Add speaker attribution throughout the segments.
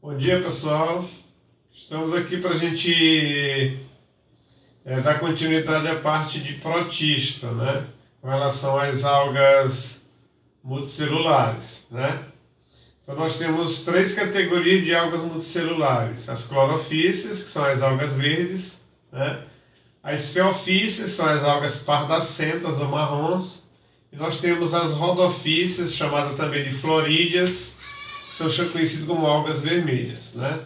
Speaker 1: Bom dia, pessoal. Estamos aqui para a gente dar continuidade à parte de protista, né? Com relação às algas multicelulares, né? Então nós temos três categorias de algas multicelulares: as clorofíceas, que são as algas verdes, né? As feofíceas, são as algas pardacentas ou marrons, e nós temos as rodofíceas, chamadas também de florídeas, que são conhecidas como algas vermelhas, né?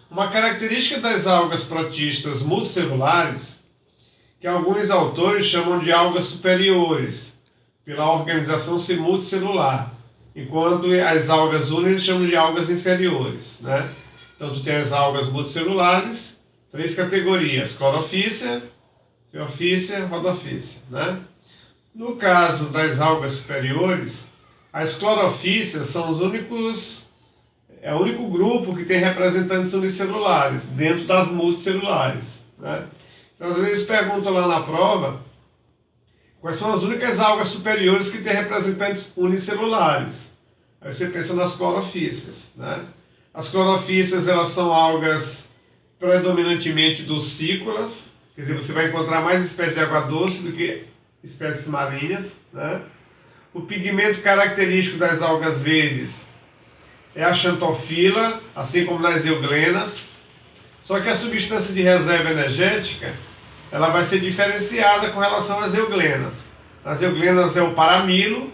Speaker 1: Uma característica das algas protistas multicelulares, que alguns autores chamam de algas superiores, pela organização ser multicelular, enquanto as algas únicas chamam de algas inferiores, né? Então tu tem as algas multicelulares, três categorias: clorofícea, feofícea, rodofícea, né? No caso das algas superiores, as clorofíceas são os únicos, é o único grupo que tem representantes unicelulares dentro das multicelulares, né? Então às vezes perguntam lá na prova quais são as únicas algas superiores que têm representantes unicelulares. Aí você pensa nas clorofíceas, né? As clorofíceas, elas são algas predominantemente dulcícolas, quer dizer, você vai encontrar mais espécies de água doce do que espécies marinhas, né? O pigmento característico das algas verdes é a xantofila, assim como nas euglenas, só que a substância de reserva energética ela vai ser diferenciada com relação às euglenas. Nas euglenas é o paramilo,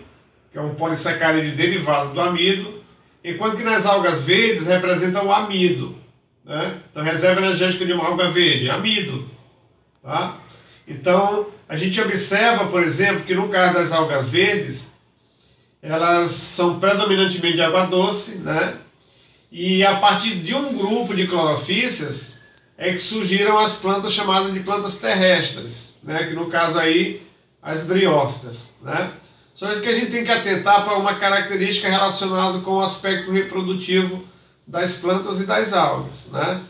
Speaker 1: que é um polissacarídeo derivado do amido, enquanto que nas algas verdes representa o amido, né? Então, reserva energética de uma alga verde, amido, tá? Então, a gente observa, por exemplo, que no caso das algas verdes, elas são predominantemente de água doce, né? E a partir de um grupo de clorofíceas é que surgiram as plantas chamadas de plantas terrestres, né? Que no caso aí, as briófitas, né? Só que a gente tem que atentar para uma característica relacionada com o aspecto reprodutivo das plantas e das algas, né?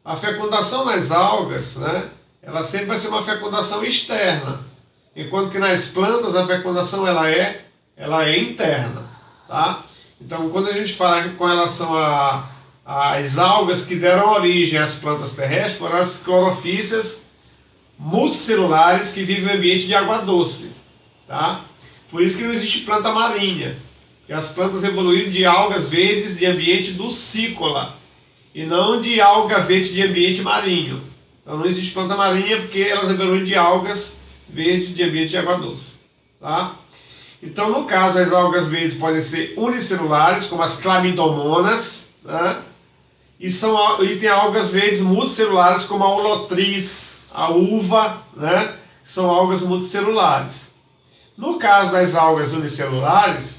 Speaker 1: A fecundação nas algas, né? Ela sempre vai ser uma fecundação externa, enquanto que nas plantas a fecundação ela é interna, tá? Então, quando a gente fala com relação às algas que deram origem às plantas terrestres, foram as clorofíceas multicelulares que vivem em ambiente de água doce, tá? Por isso que não existe planta marinha, porque as plantas evoluíram de algas verdes de ambiente dulcícola e não de alga verde de ambiente marinho. Então não existe planta marinha porque elas evoluem de algas verdes de ambiente de água doce, tá? Então, no caso, as algas verdes podem ser unicelulares, como as clamidomonas, né? E tem algas verdes multicelulares, como a holotriz, a uva, né? São algas multicelulares. No caso das algas unicelulares,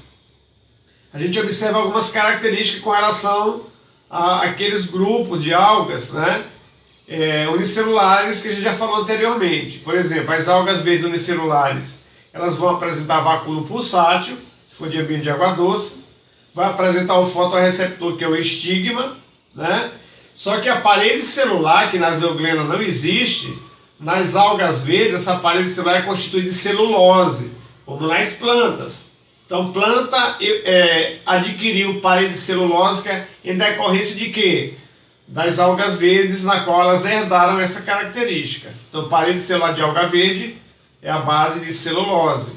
Speaker 1: a gente observa algumas características com relação àqueles grupos de algas, né? Unicelulares que a gente já falou anteriormente. Por exemplo, as algas verdes unicelulares, elas vão apresentar vacúolo pulsátil, se for de ambiente de água doce, vai apresentar o fotorreceptor, que é o estigma, né? Só que a parede celular, que nas euglenas não existe, nas algas verdes, essa parede celular é constituída de celulose, como nas plantas. Então, planta adquiriu parede celulósica em decorrência de quê? Das algas verdes, na qual elas herdaram essa característica. Então, parede celular de alga verde é a base de celulose,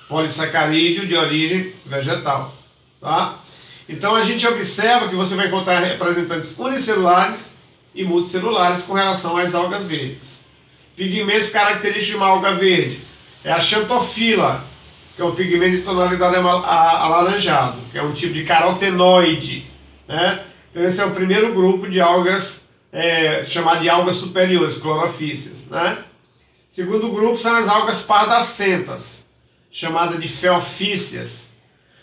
Speaker 1: polissacarídeo de origem vegetal, tá? Então a gente observa que você vai encontrar representantes unicelulares e multicelulares com relação às algas verdes. Pigmento característico de uma alga verde é a xantofila, que é um pigmento de tonalidade alaranjado, que é um tipo de carotenoide, né? Então esse é o primeiro grupo de algas, chamado de algas superiores, clorofíceas, né? Segundo grupo são as algas pardacentas, chamadas de feofíceas.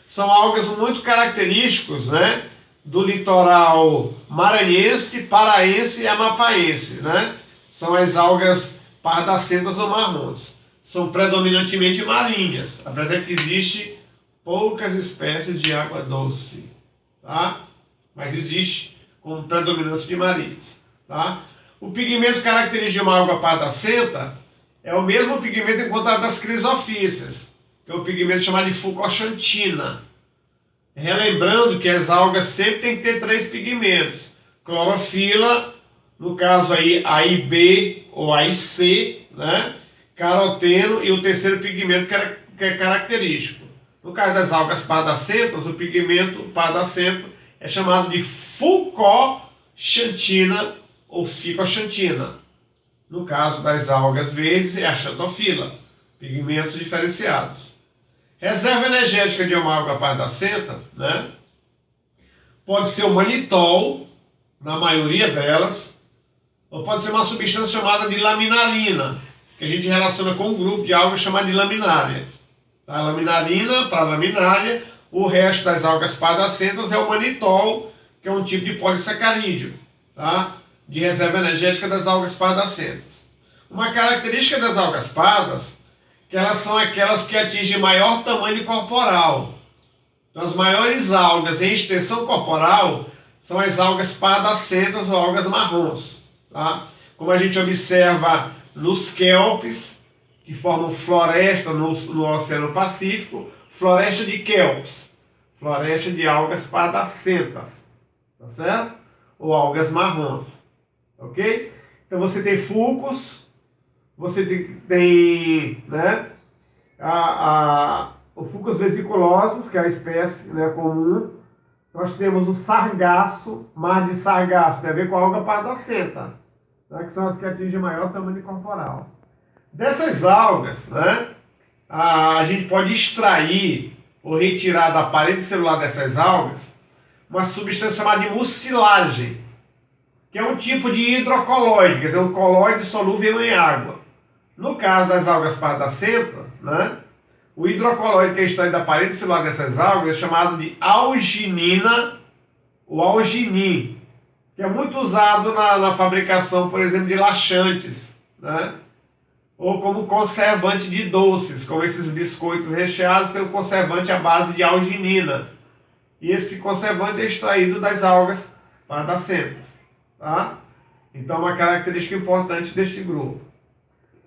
Speaker 1: São algas muito características, né, do litoral maranhense, paraense e amapaense, né? São as algas pardacentas ou marrons. São predominantemente marinhas, apesar que existe poucas espécies de água doce, tá? Mas existe com predominância de marinhas, tá? O pigmento característico de uma alga pardacenta é o mesmo pigmento encontrado nas crisofíceas, que é o pigmento chamado de fucoxantina. Relembrando que as algas sempre têm que ter três pigmentos: clorofila, no caso aí A e B ou A e C, né? Caroteno e o terceiro pigmento que é característico. No caso das algas pardacentas, o pigmento pardacento é chamado de fucoxantina ou ficoxantina. No caso das algas verdes, é a xantofila, pigmentos diferenciados. Reserva energética de uma alga pardacenta, né? Pode ser o manitol, na maioria delas, ou pode ser uma substância chamada de laminarina, que a gente relaciona com um grupo de algas chamado de laminária. A laminarina para laminária, o resto das algas pardacentas é o manitol, que é um tipo de polissacarídeo, tá? De reserva energética das algas pardacentas. Uma característica das algas pardas, que elas são aquelas que atingem maior tamanho corporal. Então, as maiores algas em extensão corporal são as algas pardacentas ou algas marrons, tá? Como a gente observa nos kelps, que formam floresta no Oceano Pacífico, floresta de kelps, floresta de algas pardacentas, tá certo? Ou algas marrons, ok? Então você tem fucus, você tem né, o fucus vesiculosus, que é a espécie, né, comum. Nós temos o sargaço, mar de sargaço, tem a ver com a alga pardacenta, né, que são as que atingem maior tamanho corporal. Dessas algas, né, a gente pode extrair ou retirar da parede celular dessas algas uma substância chamada de mucilagem, que é um tipo de hidrocoloide, quer dizer, um colóide solúvel em água. No caso das algas pardacentas, né, o hidrocoloide que é extraído da parede celular dessas algas é chamado de alginina ou alginin, que é muito usado na fabricação, por exemplo, de laxantes, né, ou como conservante de doces, como esses biscoitos recheados tem um conservante à base de alginina. E esse conservante é extraído das algas pardacentas, tá? Então, uma característica importante deste grupo.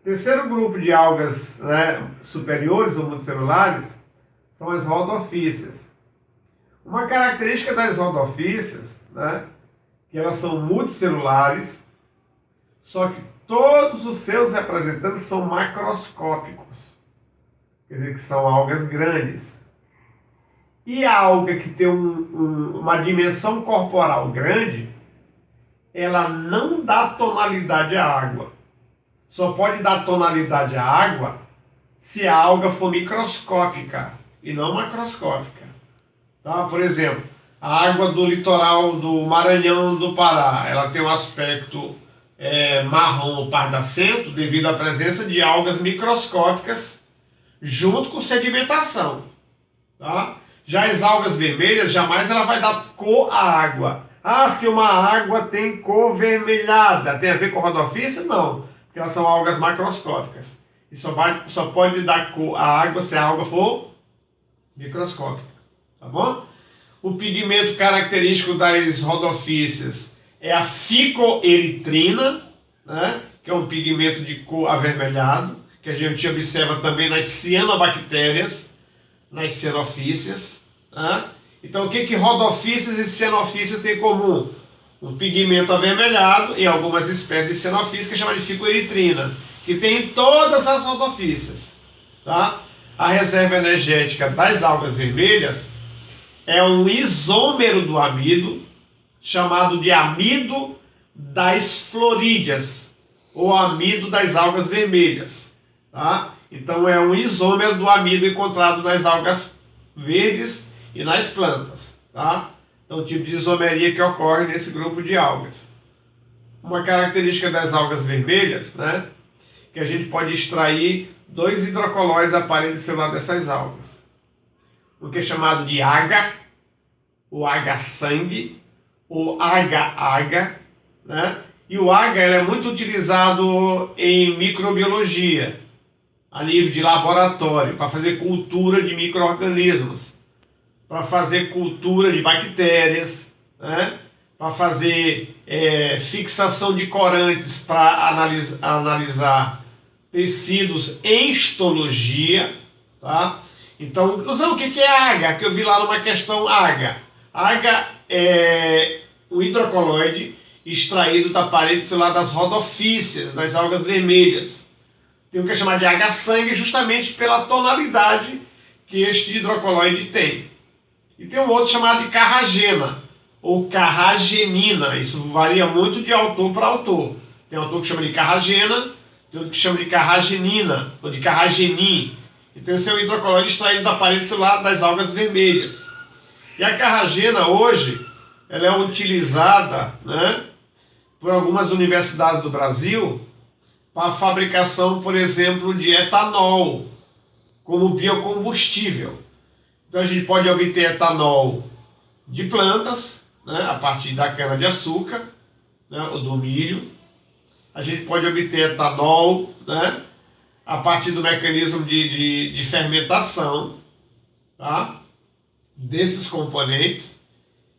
Speaker 1: Terceiro grupo de algas, né, superiores ou multicelulares são as rodopícias. Uma característica das rodopícias, né, que elas são multicelulares, só que todos os seus representantes são macroscópicos, quer dizer que são algas grandes. E a alga que tem uma dimensão corporal grande, ela não dá tonalidade à água. Só pode dar tonalidade à água se a alga for microscópica e não macroscópica. Tá? Por exemplo, a água do litoral do Maranhão do Pará, ela tem um aspecto marrom pardacento devido à presença de algas microscópicas junto com sedimentação. Tá? Já as algas vermelhas, jamais ela vai dar cor à água. Ah, se uma água tem cor vermelhada, tem a ver com rodopícia? Não, porque elas são algas macroscópicas. E só pode dar cor à água se a água for microscópica. Tá bom? O pigmento característico das rodopícias é a ficoeritrina, né, que é um pigmento de cor avermelhado, que a gente observa também nas cianobactérias, nas xenofícias. Né? Então, o que rodopícias e xenofícias têm em comum? Um pigmento avermelhado em algumas espécies de xenofícias que é chamado de ficoeritrina, que tem em todas as rodopícias. Tá? A reserva energética das algas vermelhas é um isômero do amido, chamado de amido das florídeas, ou amido das algas vermelhas. Tá? Então é um isômero do amido encontrado nas algas verdes e nas plantas. Tá? Então, o tipo de isomeria que ocorre nesse grupo de algas. Uma característica das algas vermelhas, né, que a gente pode extrair 2 hidrocolóides da parede celular dessas algas. O que é chamado de AGA, o AGA-sangue, o AGA-AGA, né? E o AGA é muito utilizado em microbiologia, a nível de laboratório, para fazer cultura de micro-organismos, para fazer cultura de bactérias, né? Para fazer fixação de corantes para analisar tecidos em histologia. Tá? Então, o que é AGA? Que eu vi lá numa questão AGA. AGA um hidrocoloide extraído da parede celular das rodofícias, das algas vermelhas. Tem o que é chamado de H-sangue, justamente pela tonalidade que este hidrocoloide tem. E tem um outro chamado de carragena, ou carragenina. Isso varia muito de autor para autor. Tem autor que chama de carragena, tem outro que chama de carragenina, ou de carragenin. Então esse é o hidrocoloide extraído da parede celular das algas vermelhas. E a carragena hoje, ela é utilizada, né, por algumas universidades do Brasil para a fabricação, por exemplo, de etanol como biocombustível. Então a gente pode obter etanol de plantas, né, a partir da cana-de-açúcar, né, ou do milho. A gente pode obter etanol, né, a partir do mecanismo de fermentação, tá, desses componentes.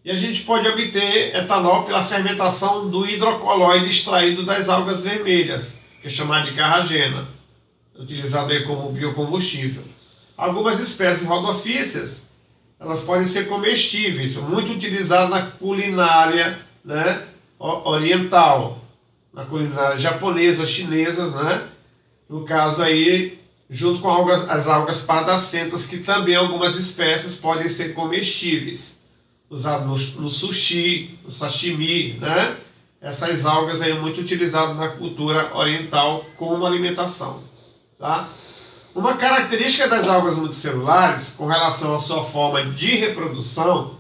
Speaker 1: E a gente pode obter etanol pela fermentação do hidrocoloide extraído das algas vermelhas, que é chamado de carragena, utilizado aí como biocombustível. Algumas espécies rodofícias, elas podem ser comestíveis, muito utilizadas na culinária, né, oriental, na culinária japonesa, chinesas, né, no caso aí, junto com as algas pardacentas, que também algumas espécies podem ser comestíveis, usado no sushi, no sashimi, né? Essas algas aí muito utilizadas na cultura oriental como alimentação, tá? Uma característica das algas multicelulares, com relação à sua forma de reprodução,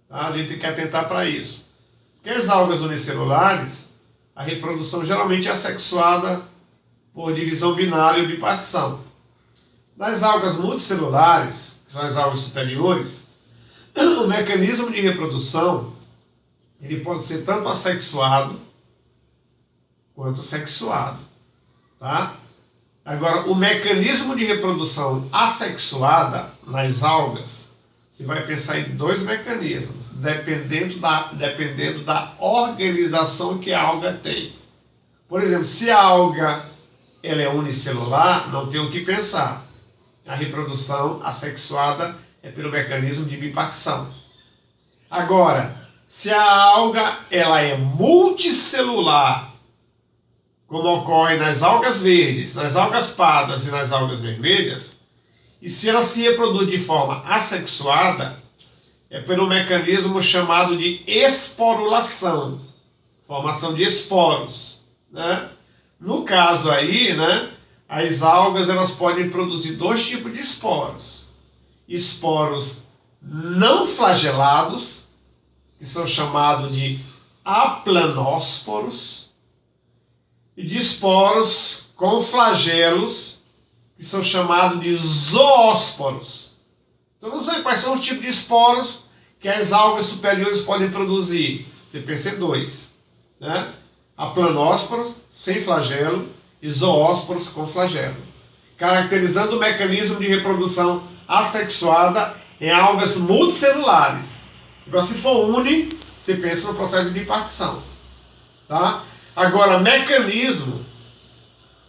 Speaker 1: tá? A gente tem que atentar para isso. Porque as algas unicelulares, a reprodução geralmente é assexuada por divisão binária ou bipartição. Nas algas multicelulares, que são as algas superiores, o mecanismo de reprodução ele pode ser tanto assexuado quanto sexuado, tá? Agora, o mecanismo de reprodução assexuada nas algas, você vai pensar em dois mecanismos, dependendo da organização que a alga tem. Por exemplo, se a alga ela é unicelular, não tem o que pensar. A reprodução assexuada é pelo mecanismo de bipartição. Agora, se a alga ela é multicelular, como ocorre nas algas verdes, nas algas pardas e nas algas vermelhas, e se ela se reproduz de forma assexuada, é pelo mecanismo chamado de esporulação, formação de esporos, né? No caso aí, né, as algas elas podem produzir dois tipos de esporos. Esporos não flagelados, que são chamados de aplanósporos, e de esporos com flagelos, que são chamados de zoósporos. Então não sei quais são os tipos de esporos que as algas superiores podem produzir. Você pensa em dois, né? Aplanósporos, sem flagelo, e zoósporos com flagelo, caracterizando o mecanismo de reprodução assexuada em algas multicelulares. Agora, se for uni, você pensa no processo de bipartição, tá? Agora, mecanismo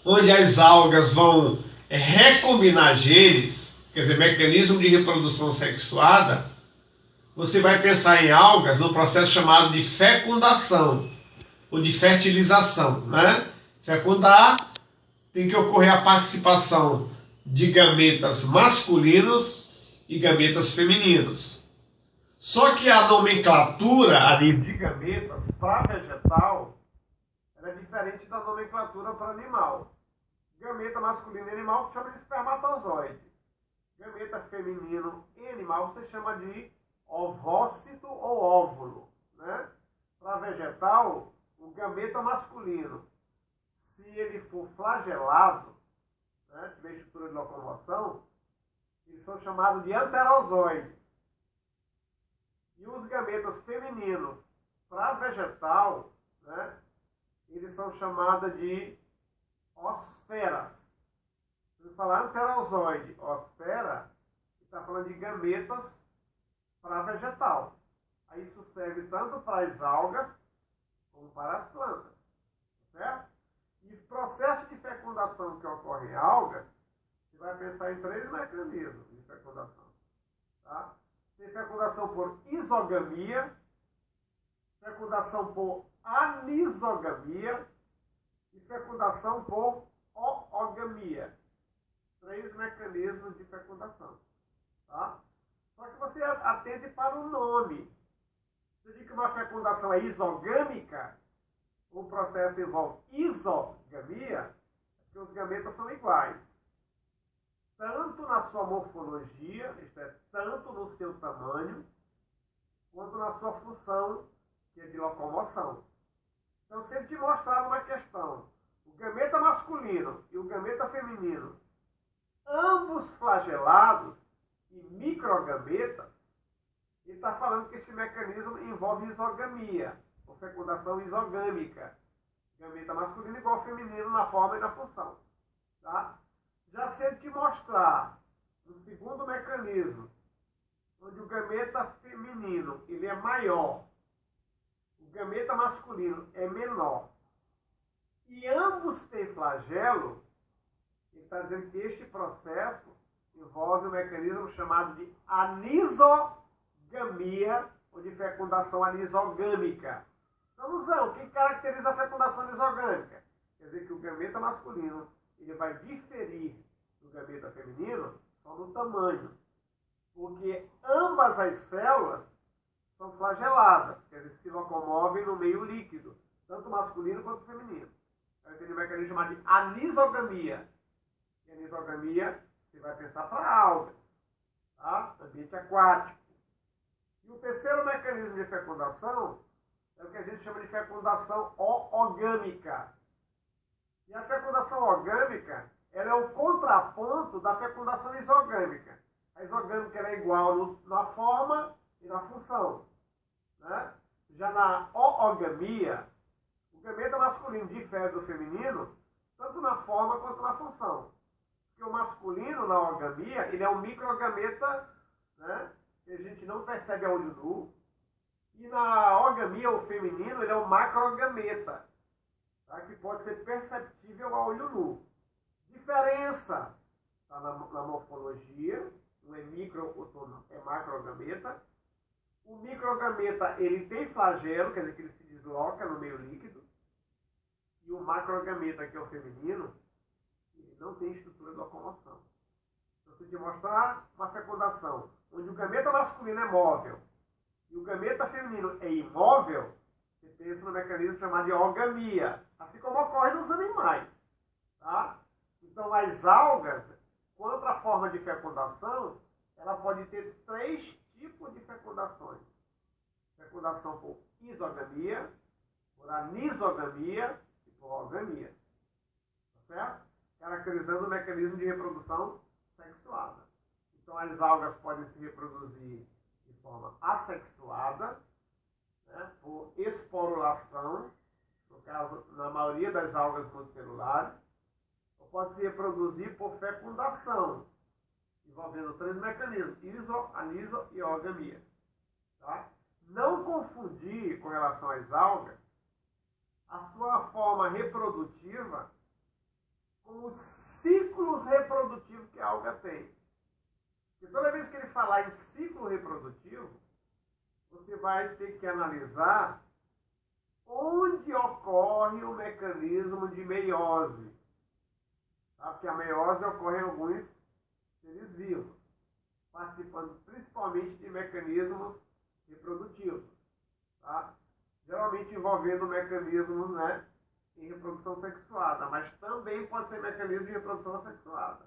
Speaker 1: onde as algas vão recombinar genes, quer dizer, mecanismo de reprodução sexuada, você vai pensar em algas no processo chamado de fecundação ou de fertilização, né? Fecundar tem que ocorrer a participação de gametas masculinos e gametas femininos. Só que a nomenclatura a nível de gametas para vegetal ela é diferente da nomenclatura para animal. Gameta masculino e animal você chama de espermatozoide. Gameta feminino e animal você chama de ovócito ou óvulo, né? Para vegetal, o gameta masculino, se ele for flagelado, né, tiver estrutura de locomoção, eles são chamados de anterozoides. E os gametas femininos, para vegetal, né, eles são chamados de osferas. Se eu falar anterozoide, osfera, está falando de gametas para vegetal. Aí isso serve tanto para as algas como para as plantas, certo? E processo de fecundação que ocorre em algas, você vai pensar em três mecanismos de fecundação, tá? Tem fecundação por isogamia, fecundação por anisogamia e fecundação por oogamia. 3 mecanismos de fecundação. Tá? Só que você atente para o nome. Você diz que uma fecundação é isogâmica, o processo envolve isogamia, porque os gametas são iguais. Tanto na sua morfologia, isto é, tanto no seu tamanho, quanto na sua função, que é de locomoção. Então, se ele te mostrar uma questão, o gameta masculino e o gameta feminino, ambos flagelados e microgameta, ele está falando que esse mecanismo envolve isogamia, ou fecundação isogâmica. Gameta masculino igual ao feminino na forma e na função. Tá? Já se ele te mostrar no segundo mecanismo, onde o gameta feminino ele é maior, o gameta masculino é menor, e ambos têm flagelo, ele está dizendo que este processo envolve um mecanismo chamado de anisogamia, ou de fecundação anisogâmica. Então, Luzão, o que caracteriza a fecundação anisogâmica? Quer dizer que o gameta masculino ele vai diferir do gameta feminino só no tamanho, porque ambas as células são flageladas, quer dizer, se locomovem no meio líquido, tanto masculino quanto feminino. Então, tem um mecanismo chamado de anisogamia. E anisogamia, você vai pensar para algas, tá? Ambiente aquático. E o terceiro mecanismo de fecundação é o que a gente chama de fecundação oogâmica. E a fecundação oogâmica ela é o contraponto da fecundação isogâmica. A isogâmica ela é igual na forma e na função. Né? Já na oogamia, o gameta masculino difere do feminino, tanto na forma quanto na função. Porque o masculino, na oogamia, ele é um microgameta, né? Que a gente não percebe a olho nu. E na oogamia, o feminino, ele é um macrogameta, tá? Que pode ser perceptível a olho nu. Diferença tá na morfologia, um é micro, outro é macrogameta. O microgameta ele tem flagelo, quer dizer que ele se desloca no meio líquido. E o macrogameta, que é o feminino, ele não tem estrutura de locomoção. Então, se eu te mostrar uma fecundação onde o gameta masculino é móvel e o gameta feminino é imóvel, você pensa no mecanismo chamado de oogamia, assim como ocorre nos animais. Tá? Então, as algas, quanto à forma de fecundação, ela pode ter 3 tipos de fecundações. Fecundação por isogamia, por anisogamia e por oogamia. Tá certo? Caracterizando o mecanismo de reprodução sexuada. Então, as algas podem se reproduzir de forma assexuada, né, por esporulação, no caso, na maioria das algas multicelulares, ou pode se reproduzir por fecundação, envolvendo 3 mecanismos, iso, aniso e oogamia. Tá? Não confundir com relação às algas a sua forma reprodutiva com os ciclos reprodutivos que a alga tem. Porque toda vez que ele falar em ciclo reprodutivo, você vai ter que analisar onde ocorre o mecanismo de meiose. Tá? Porque a meiose ocorre em alguns seres vivos, participando principalmente de mecanismos reprodutivos. Tá? Geralmente envolvendo mecanismos, né, em reprodução sexuada, mas também pode ser mecanismo de reprodução assexuada.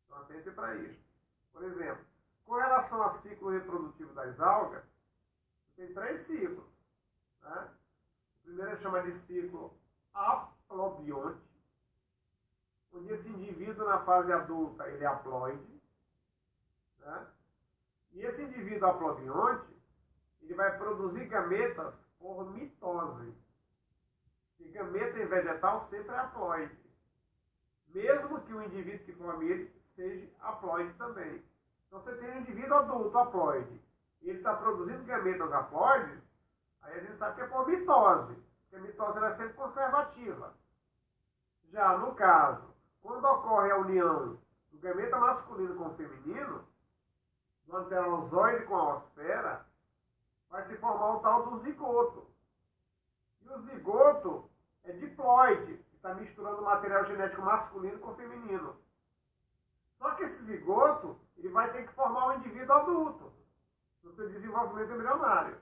Speaker 1: Então, atente para isso. Por exemplo, com relação ao ciclo reprodutivo das algas, tem 3 ciclos. Né? O primeiro é chamado de ciclo haplobionte, onde esse indivíduo na fase adulta ele é haploide. Né? E esse indivíduo haplobionte ele vai produzir gametas por mitose. E gameta em vegetal sempre é haploide. Mesmo que o indivíduo que forme ele seja haploide também. Então você tem um indivíduo adulto haploide. E ele está produzindo gametas haploides, aí a gente sabe que é por mitose. Porque a mitose ela é sempre conservativa. Já no caso, quando ocorre a união do gameta masculino com o feminino, do anterozoide com a osfera, vai se formar o tal do zigoto.
Speaker 2: E o zigoto é diploide, que está misturando material genético masculino com feminino. Só que esse zigoto, ele vai ter que formar um indivíduo adulto no seu desenvolvimento embrionário.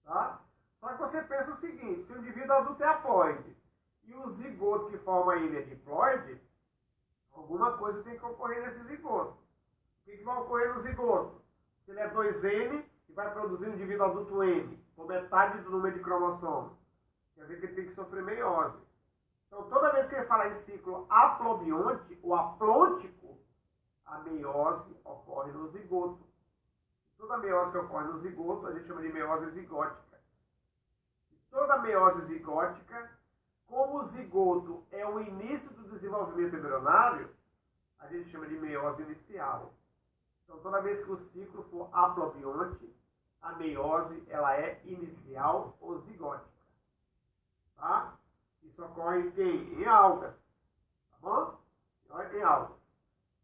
Speaker 2: Tá? Só que você pensa o seguinte, se o indivíduo adulto é haploide e o zigoto que forma ele é diploide, alguma coisa tem que ocorrer nesse zigoto. O que vai ocorrer no zigoto? Se ele é 2N e vai produzir um indivíduo adulto N, com metade do número de cromossomos, quer dizer que ele tem que sofrer meiose. Então, toda vez que ele falar em ciclo aplobionte ou aplôntico, a meiose ocorre no zigoto. Toda meiose que ocorre no zigoto, a gente chama de meiose zigótica. E toda meiose zigótica, como o zigoto é o início do desenvolvimento embrionário, a gente chama de meiose inicial. Então, toda vez que o ciclo for aplobionte, a meiose ela é inicial ou zigótica. Tá? Isso ocorre em quem? Em algas. Tá bom? Em algas.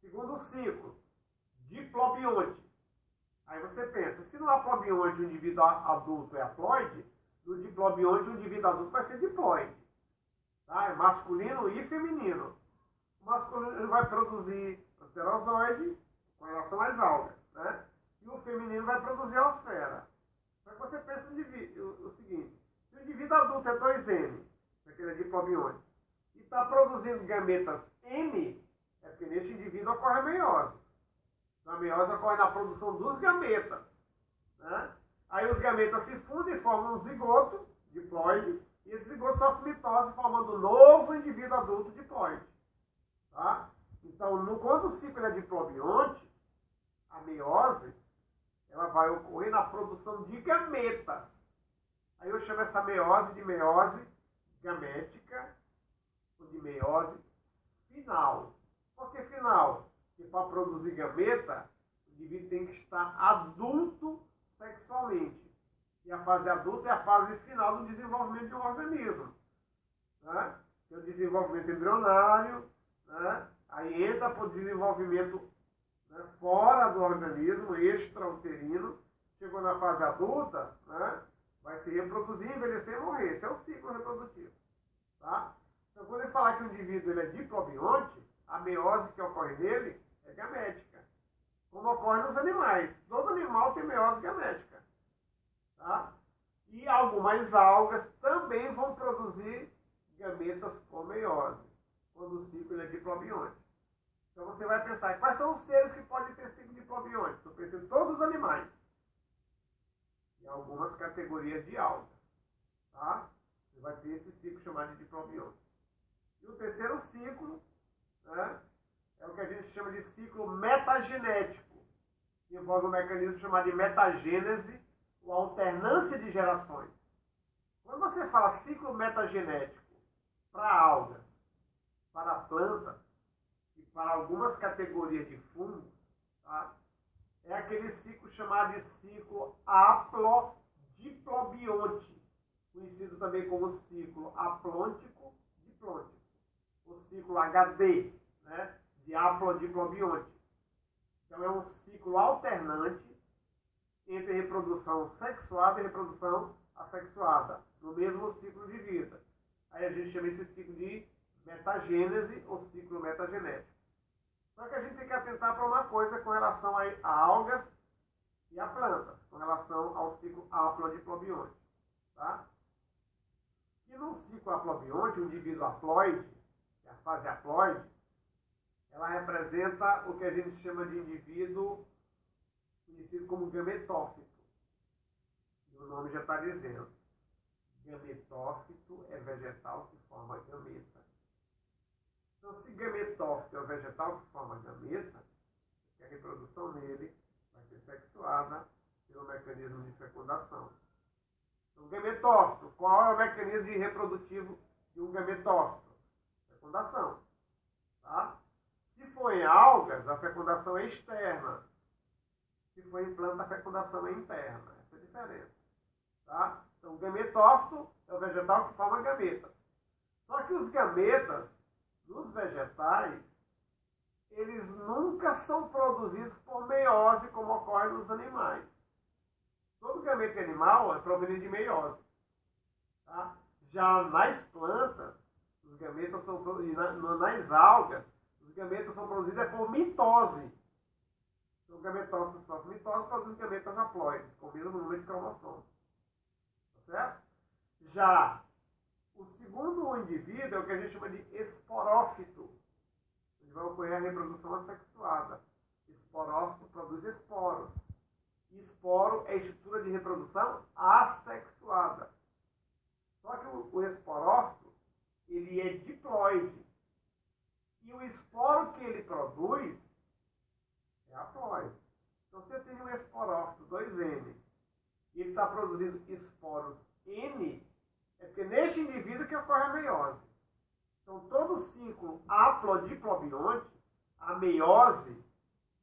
Speaker 2: Segundo ciclo, diplobionte. Aí você pensa, se no aplobionte o indivíduo adulto é haploide, no diplobionte o indivíduo adulto vai ser diploide. Tá? É masculino e feminino. O masculino vai produzir pterozoide com relação às algas, né? E o feminino vai produzir a osfera. Só que você pensa o seguinte, se o indivíduo adulto é 2N, aquele é diplobionte, e está produzindo gametas N, é porque neste indivíduo ocorre a meiose. Então, a meiose ocorre na produção dos gametas. Né? Aí os gametas se fundem e formam um zigoto, diploide, e esse zigoto sofre mitose, formando um novo indivíduo adulto diploide. Tá? Então, quando o ciclo é diplobionte, a meiose ela vai ocorrer na produção de gametas. Aí eu chamo essa meiose de meiose gamética ou de meiose final. Por que final? Porque para produzir gameta, o indivíduo tem que estar adulto sexualmente. E a fase adulta é a fase final do desenvolvimento de um organismo. Né? Tem o desenvolvimento embrionário, né? Aí entra para o desenvolvimento, né, fora do organismo, extrauterino. Chegou na fase adulta, né, vai se reproduzir, envelhecer e morrer. Esse é o ciclo reprodutivo. Tá? Então, quando ele falar que o indivíduo ele é diplobionte, a meiose que ocorre nele é gamética. Como ocorre nos animais. Todo animal tem meiose gamética. Tá? E algumas algas também vão produzir gametas com meiose, quando o ciclo é diplobionte. Então você vai pensar, quais são os seres que podem ter ciclo diplobionte? Estou pensando em todos os animais. E algumas categorias de algas. Tá? Você vai ter esse ciclo chamado de diplobionte. E o terceiro ciclo, né, é o que a gente chama de ciclo metagenético, que envolve um mecanismo chamado de metagênese, ou alternância de gerações. Quando você fala ciclo metagenético para algas, para plantas e para algumas categorias de fungos, tá? É aquele ciclo chamado de ciclo haplodiplobionte, conhecido também como ciclo haplôntico-diplôntico, o ciclo HD, né, de haplodiplobionte. Então é um ciclo alternante entre reprodução sexuada e reprodução assexuada, no mesmo ciclo de vida. Aí a gente chama esse ciclo de metagênese ou ciclo metagenético. Só que a gente tem que atentar para uma coisa com relação a algas e a plantas, com relação ao ciclo haplodiplobionte. Tá? E no ciclo haplobionte, o indivíduo haploide, que é a fase haploide, ela representa o que a gente chama de indivíduo conhecido como gametófito. E o nome já está dizendo. Gametófito é vegetal que forma gameta. Então, se gametófito é o vegetal que forma gameta, a reprodução nele vai ser sexuada pelo mecanismo de fecundação. Então, gametófito, qual é o mecanismo reprodutivo de um gametófito? Fecundação. Tá? Se for em algas, a fecundação é externa. Se for em planta, a fecundação é interna. Essa é a diferença. Tá? Então, o gametófito é o vegetal que forma gameta. Só que os gametas, nos vegetais, eles nunca são produzidos por meiose, como ocorre nos animais. Todo gameta animal é proveniente de meiose. Tá? Já nas plantas, os gametas são nas algas, os gametas são produzidos por mitose. Então, o gametófito sofre mitose, produz gametas haploides, com o mesmo número de cromossomos. Tá certo? Já o segundo indivíduo é o que a gente chama de esporófito, onde vai ocorrer a reprodução assexuada. Esporófito produz esporos. E esporo é estrutura de reprodução assexuada. Só que o esporófito, ele é diploide. E o esporo que ele produz é haploide. Então, você tem um esporófito 2N, e ele está produzindo esporos N, é porque neste indivíduo que ocorre a meiose. Então, todo ciclo haplodiplobionte, a meiose,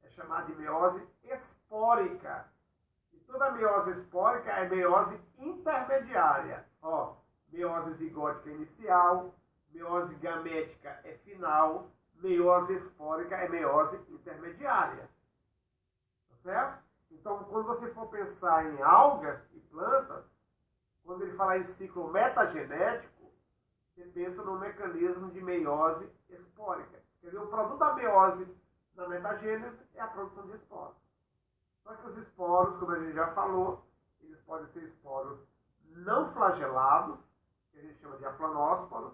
Speaker 2: é chamada de meiose espórica. E toda meiose espórica é meiose intermediária. Ó, meiose zigótica inicial, meiose gamética é final, meiose espórica é meiose intermediária. Tá certo? Então, quando você for pensar em algas e plantas, quando ele falar em ciclo metagenético, você pensa no mecanismo de meiose espórica. Quer dizer, o produto da meiose na metagênese é a produção de esporos. Só que os esporos, como a gente já falou, eles podem ser esporos não flagelados, que a gente chama de aplanósporos,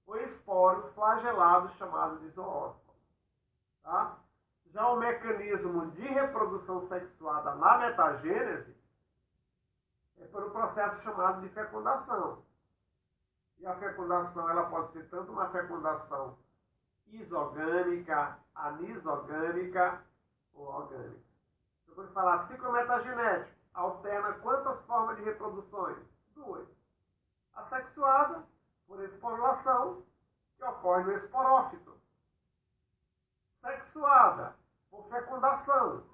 Speaker 2: ou esporos flagelados, chamados de zoósporos. Tá? Já o mecanismo de reprodução sexuada na metagênese é por um processo chamado de fecundação. E a fecundação ela pode ser tanto uma fecundação isogâmica, anisogâmica ou orgânica. Eu vou falar ciclo metagenético. Alterna quantas formas de reproduções? 2. Assexuada, por esporulação, que ocorre no esporófito. Sexuada, por fecundação,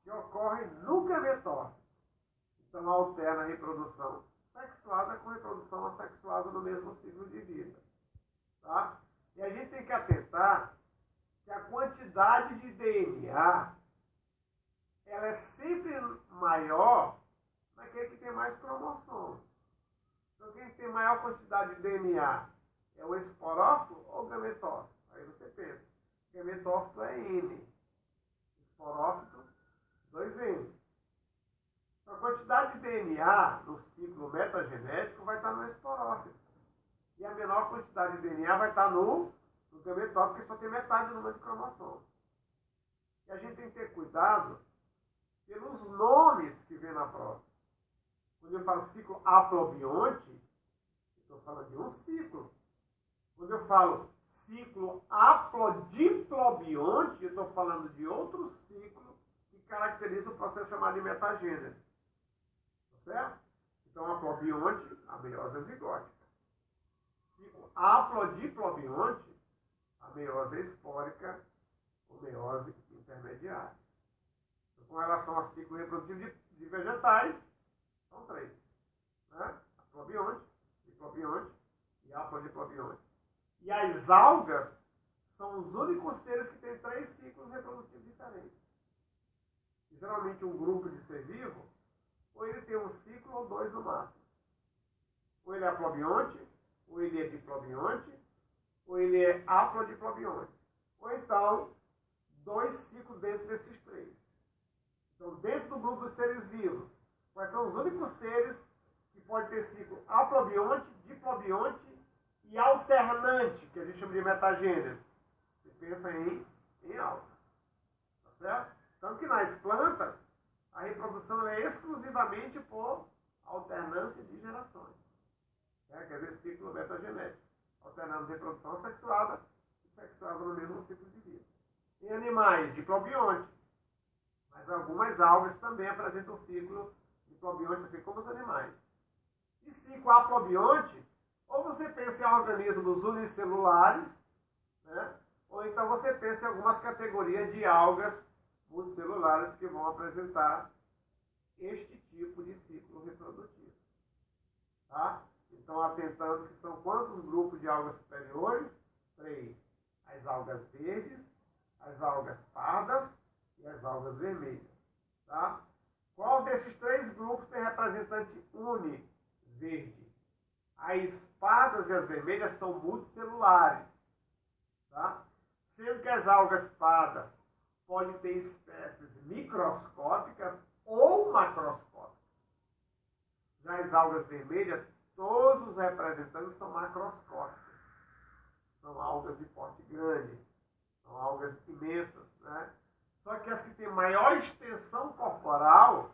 Speaker 2: que ocorre no gametófito. Então, alterna a reprodução sexuada com reprodução assexuada no mesmo ciclo de vida. Tá? E a gente tem que atentar que a quantidade de DNA ela é sempre maior naquele que tem mais cromossomos. Então, quem tem maior quantidade de DNA é o esporófito ou o gametófito? Aí você pensa, gametófito é N, esporófito 2N. A quantidade de DNA no ciclo metagenético vai estar no esporófito. E a menor quantidade de DNA vai estar no gametófito, porque só tem metade do número de cromossomos. E a gente tem que ter cuidado pelos nomes que vem na prova. Quando eu falo ciclo haplobionte, estou falando de um ciclo. Quando eu falo ciclo haplodiplobionte, eu estou falando de outro ciclo que caracteriza o processo chamado de metagênese. Certo? Então, haplobionte, a meiose é zigótica. Ciclo haplodiplobionte, a meiose é espórica ou meiose intermediária. Então, com relação a ciclo reprodutivo de vegetais, são 3. Né? Haplobionte, diplobionte e haplodiplobionte. E as algas são os únicos seres que têm 3 ciclos reprodutivos diferentes. E, geralmente, um grupo de ser vivo, ou ele tem um ciclo ou 2 no máximo. Ou ele é haplobionte, ou ele é diplobionte, ou ele é haplodiplobionte. Ou então, 2 ciclos dentro desses 3. Então, dentro do grupo dos seres vivos, quais são os únicos seres que podem ter ciclo haplobionte, diplobionte e alternante, que a gente chama de metagênese? Você pensa em alga. Tá certo? Então, que nas plantas, a reprodução é exclusivamente por alternância de gerações. Quer dizer, ciclo metagenético. Alternando reprodução sexuada e sexuada no mesmo ciclo de vida. Em animais, diplobionte. Mas algumas algas também apresentam ciclo diplobionte, assim como os animais. E ciclo haplobionte, ou você pensa em organismos unicelulares, né? Ou então você pensa em algumas categorias de algas multicelulares que vão apresentar este tipo de ciclo reprodutivo. Tá? Então, atentando que são quantos grupos de algas superiores? 3. As algas verdes, as algas pardas e as algas vermelhas. Tá? Qual desses 3 grupos tem representante uni verde? As pardas e as vermelhas são multicelulares, tá? Sendo que as algas pardas podem ter espécies microscópicas ou macroscópicas. Já as algas vermelhas, todos os representantes são macroscópicos. São algas de porte grande, são algas imensas, né? Só que as que têm maior extensão corporal